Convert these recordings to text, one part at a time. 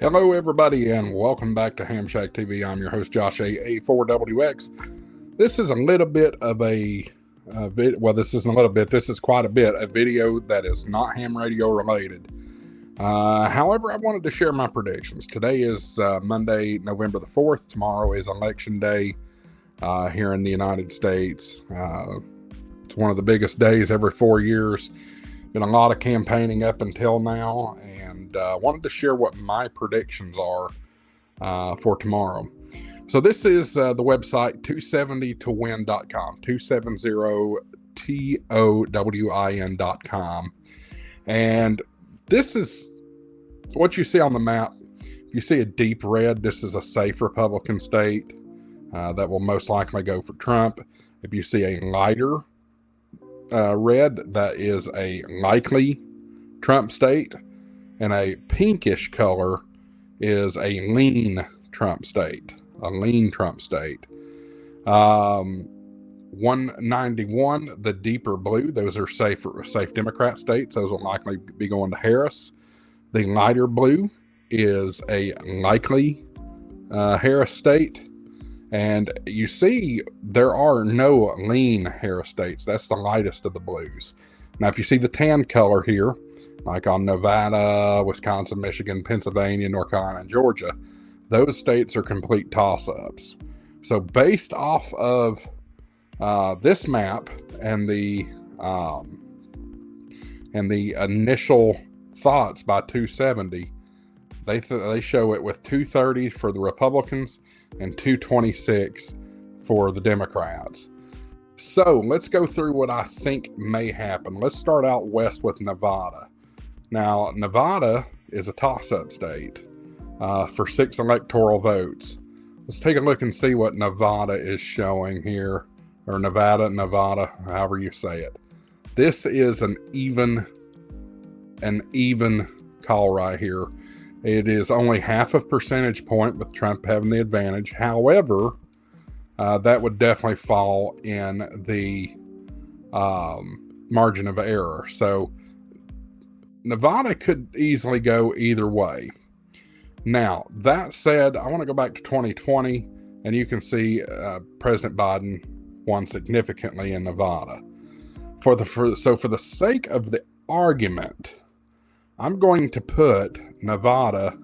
Hello, everybody, and welcome back to Ham Shack TV. I'm your host, Josh A4WX. This is a little bit of this isn't a little bit, this is quite a bit, a video that is not ham radio related. However, I wanted to share my predictions. Today is Monday, November the 4th. Tomorrow is Election Day here in the United States. It's one of the biggest days every 4 years. Been a lot of campaigning up until now, and wanted to share what my predictions are for tomorrow. So this is the website 270towin.com, 270towin.com, and this is what you see on the map. If you see a deep red, this is a safe Republican state that will most likely go for Trump. If you see a lighter red, that is a likely Trump state, and a pinkish color is a lean Trump state. 191, the deeper blue, those are safe Democrat states. Those will likely be going to Harris. The lighter blue is a likely Harris state. And you see, there are no lean Harris states. That's the lightest of the blues. Now, if you see the tan color here, like on Nevada, Wisconsin, Michigan, Pennsylvania, North Carolina, and Georgia, those states are complete toss-ups. So based off of this map and the initial thoughts by 270, they show it with 230 for the Republicans and 226 for the Democrats. So let's go through what I think may happen. Let's start out west with Nevada. Now, Nevada is a toss-up state for 6 electoral votes. Let's take a look and see what Nevada is showing here, or Nevada, however you say it. This is an even call right here. It is only half a percentage point with Trump having the advantage. However, that would definitely fall in the margin of error. So Nevada could easily go either way. Now, that said, I want to go back to 2020, and you can see President Biden won significantly in Nevada. For the sake of the argument, I'm going to put Nevada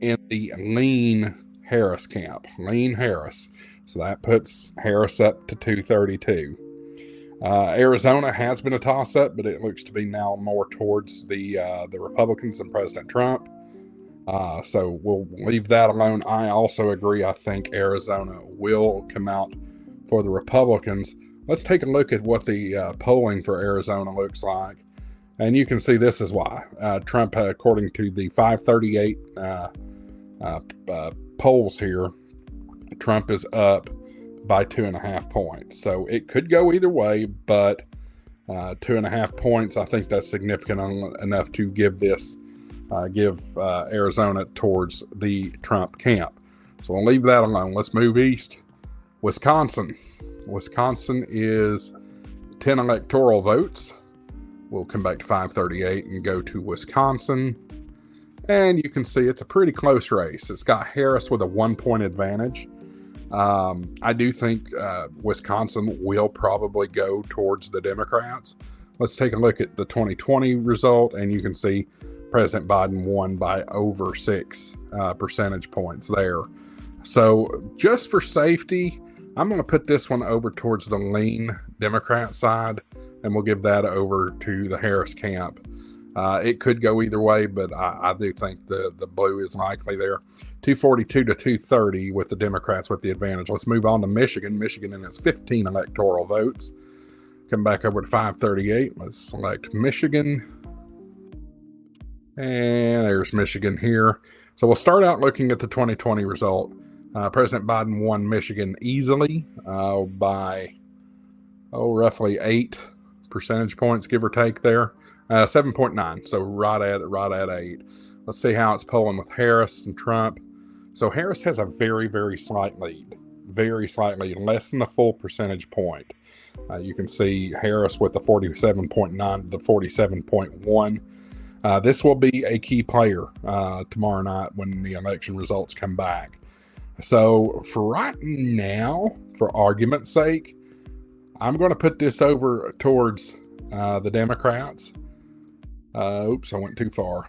in the lean Harris camp. Lean Harris. So that puts Harris up to 232. Arizona has been a toss-up, but it looks to be now more towards the Republicans and President Trump. So we'll leave that alone. I also agree. I think Arizona will come out for the Republicans. Let's take a look at what the polling for Arizona looks like. And you can see this is why. Trump, according to the 538 polls here, Trump is up by 2.5 points. So it could go either way, but 2.5 points, I think that's significant enough to give Arizona towards the Trump camp. So we'll leave that alone. Let's move east. Wisconsin. Wisconsin is 10 electoral votes. We'll come back to 538 and go to Wisconsin. And you can see it's a pretty close race. It's got Harris with a 1-point advantage. I do think Wisconsin will probably go towards the Democrats. Let's take a look at the 2020 result, and you can see President Biden won by over 6 percentage points there. So just for safety, I'm going to put this one over towards the lean Democrat side, and we'll give that over to the Harris camp. It could go either way, but I do think the blue is likely there. 242 to 230 with the Democrats with the advantage. Let's move on to Michigan. Michigan in its 15 electoral votes. Come back over to 538. Let's select Michigan. And there's Michigan here. So we'll start out looking at the 2020 result. President Biden won Michigan easily by roughly 8 percentage points, give or take there. 7.9, so right at 8. Let's see how it's polling with Harris and Trump. So Harris has a very, very slight lead. Very slightly, less than a full percentage point. You can see Harris with the 47.9 to 47.1. This will be a key player tomorrow night when the election results come back. So for right now, for argument's sake, I'm going to put this over towards the Democrats. Oops, I went too far,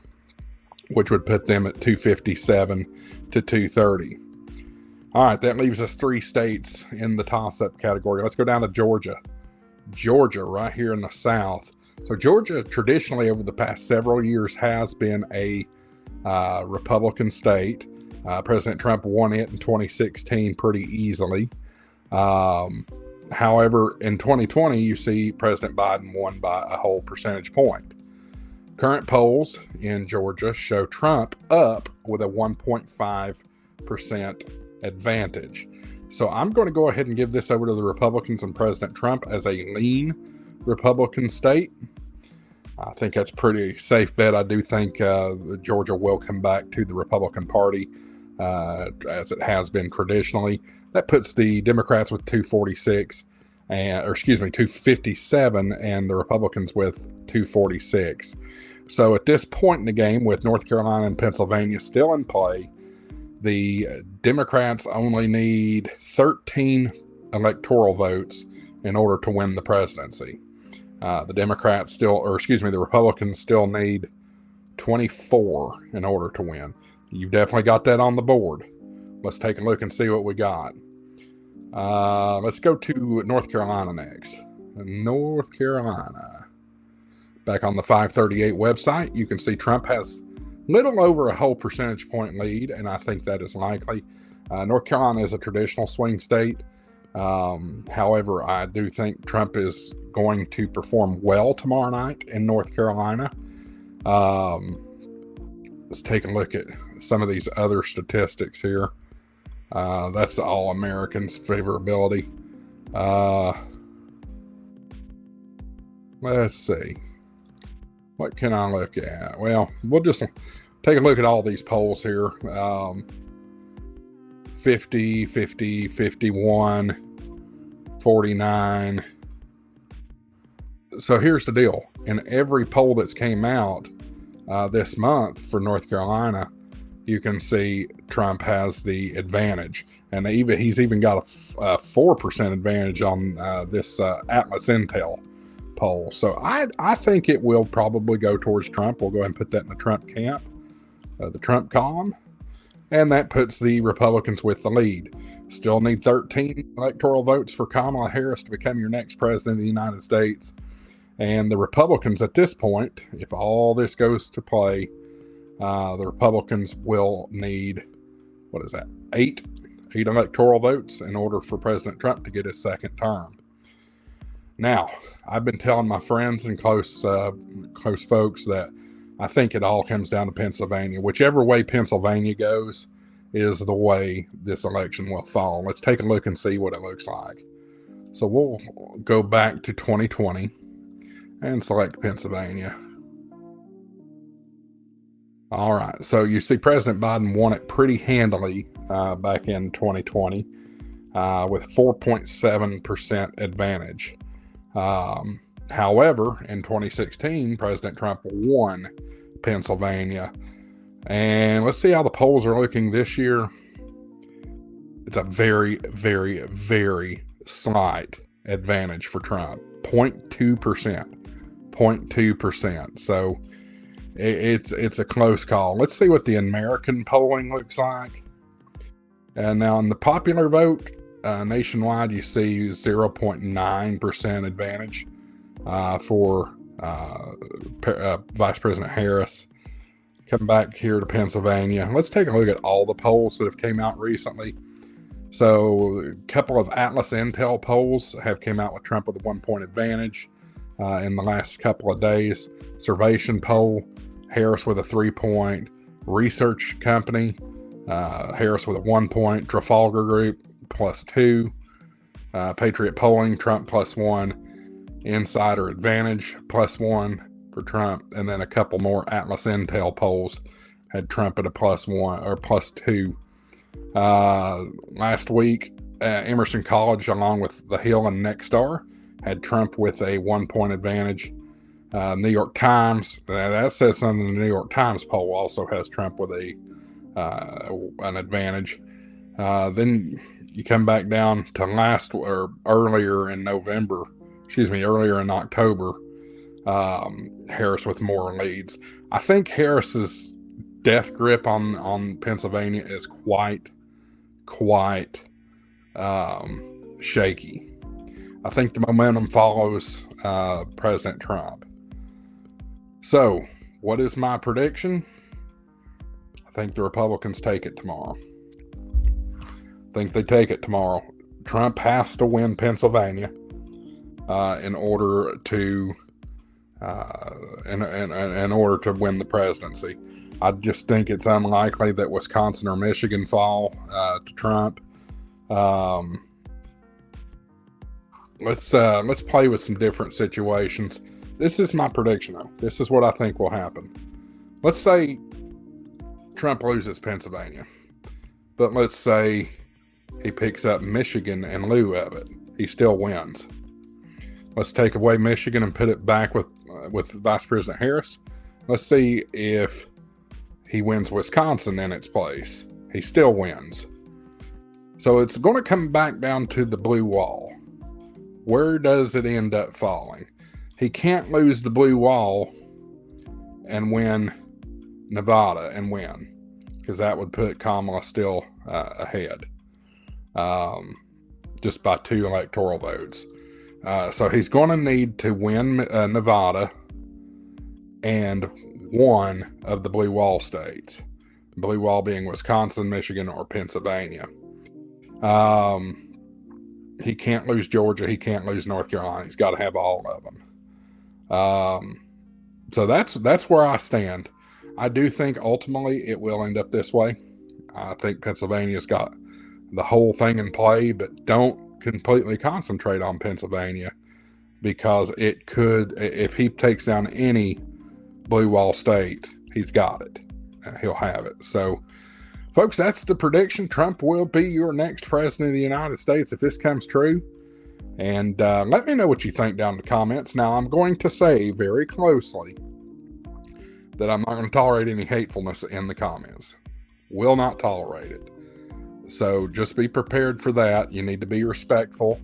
which would put them at 257 to 230. All right, that leaves us 3 states in the toss-up category. Let's go down to Georgia. Georgia, right here in the South. So Georgia, traditionally over the past several years, has been a Republican state. President Trump won it in 2016 pretty easily. However, in 2020, you see President Biden won by a whole percentage point. Current polls in Georgia show Trump up with a 1.5% advantage. So I'm going to go ahead and give this over to the Republicans and President Trump as a lean Republican state. I think that's pretty safe bet. I do think Georgia will come back to the Republican Party as it has been traditionally. That puts the Democrats with 257 and the Republicans with 246. So at this point in the game, with North Carolina and Pennsylvania still in play, the Democrats only need 13 electoral votes in order to win the presidency. The Republicans still need 24 in order to win. You've definitely got that on the board. Let's take a look and see what we got. Let's go to North Carolina next. North Carolina. Back on the 538 website, you can see Trump has little over a whole percentage point lead, and I think that is likely. North Carolina is a traditional swing state. However, I do think Trump is going to perform well tomorrow night in North Carolina. Let's take a look at some of these other statistics here. That's all Americans' favorability. Let's see. What can I look at? Well, we'll just take a look at all these polls here. 50, 50, 51, 49. So here's the deal. In every poll that's came out this month for North Carolina, you can see Trump has the advantage. And he's even got a 4% advantage on this Atlas Intel poll. So I think it will probably go towards Trump. We'll go ahead and put that in the Trump camp, the Trump column. And that puts the Republicans with the lead. Still need 13 electoral votes for Kamala Harris to become your next president of the United States. And the Republicans at this point, if all this goes to play, the Republicans will need, 8 electoral votes in order for President Trump to get his second term. Now, I've been telling my friends and close folks that I think it all comes down to Pennsylvania. Whichever way Pennsylvania goes is the way this election will fall. Let's take a look and see what it looks like. So we'll go back to 2020 and select Pennsylvania. All right. So you see President Biden won it pretty handily back in 2020 with 4.7% advantage. However, in 2016, President Trump won Pennsylvania. And let's see how the polls are looking this year. It's a very, very, very slight advantage for Trump. 0.2%. 0.2%. So it's a close call. Let's see what the American polling looks like. And now in the popular vote, nationwide, you see 0.9% advantage for Vice President Harris. Come back here to Pennsylvania. Let's take a look at all the polls that have came out recently. So a couple of Atlas Intel polls have came out with Trump with a 1-point advantage in the last couple of days. Survation poll, Harris with a 3-point. Research company, Harris with a 1-point. Trafalgar Group +2. Patriot Polling, Trump +1. Insider Advantage +1 for Trump. And then a couple more Atlas Intel polls had Trump at a +1 or +2. Last week, Emerson College, along with The Hill and Nexstar, had Trump with a 1-point advantage. New York Times, that says something. The New York Times poll also has Trump with an advantage. Then you come back down to earlier in October, Harris with more leads. I think Harris's death grip on Pennsylvania is quite shaky. I think the momentum follows President Trump. So, what is my prediction? I think the Republicans take it tomorrow. Trump has to win Pennsylvania in order to win the presidency. I just think it's unlikely that Wisconsin or Michigan fall to Trump. Let's play with some different situations. This is my prediction, though. This is what I think will happen. Let's say Trump loses Pennsylvania, but let's say he picks up Michigan in lieu of it. He still wins. Let's take away Michigan and put it back with Vice President Harris. Let's see if he wins Wisconsin in its place. He still wins. So it's going to come back down to the blue wall. Where does it end up falling? He can't lose the blue wall and win Nevada and win, because that would put Kamala still ahead, just by 2 electoral votes. So he's going to need to win Nevada and one of the blue wall states. Blue wall being Wisconsin, Michigan, or Pennsylvania. He can't lose Georgia. He can't lose North Carolina. He's got to have all of them. So that's where I stand. I do think ultimately it will end up this way. I think Pennsylvania's got the whole thing in play, but don't completely concentrate on Pennsylvania, because it could, if he takes down any blue wall state, he's got it. He'll have it. So, folks, that's the prediction. Trump will be your next president of the United States if this comes true. And let me know what you think down in the comments. Now, I'm going to say very closely that I'm not going to tolerate any hatefulness in the comments. Will not tolerate it. So just be prepared for that. You need to be respectful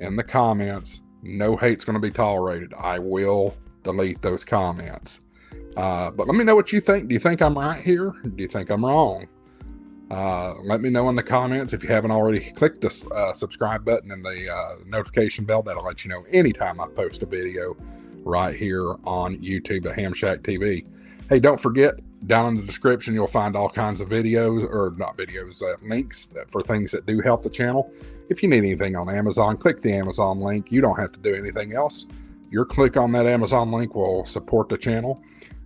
in the comments. No hate's going to be tolerated. I will delete those comments. But let me know what you think. Do you think I'm right here? Do you think I'm wrong? Let me know in the comments. If you haven't already, click the subscribe button and the notification bell. That'll let you know anytime I post a video right here on YouTube at Ham Shack TV. Hey, don't forget, down in the description, you'll find all kinds of videos, or not videos, links for things that do help the channel. If you need anything on Amazon, click the Amazon link. You don't have to do anything else. Your click on that Amazon link will support the channel.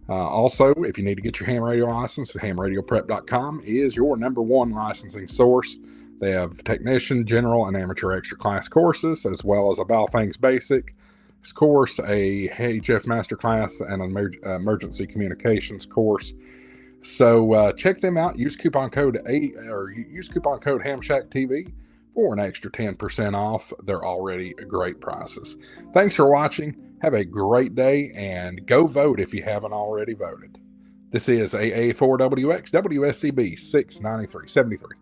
Also, if you need to get your ham radio license, hamradioprep.com is your #1 licensing source. They have technician, general, and amateur extra class courses, as well as a All Things Basic course, a HF Masterclass, and an emergency communications course. So check them out. Use coupon code HamShackTV for an extra 10% off. They're already great prices. Thanks for watching. Have a great day, and go vote if you haven't already voted. This is AA4WX WSCB 69373.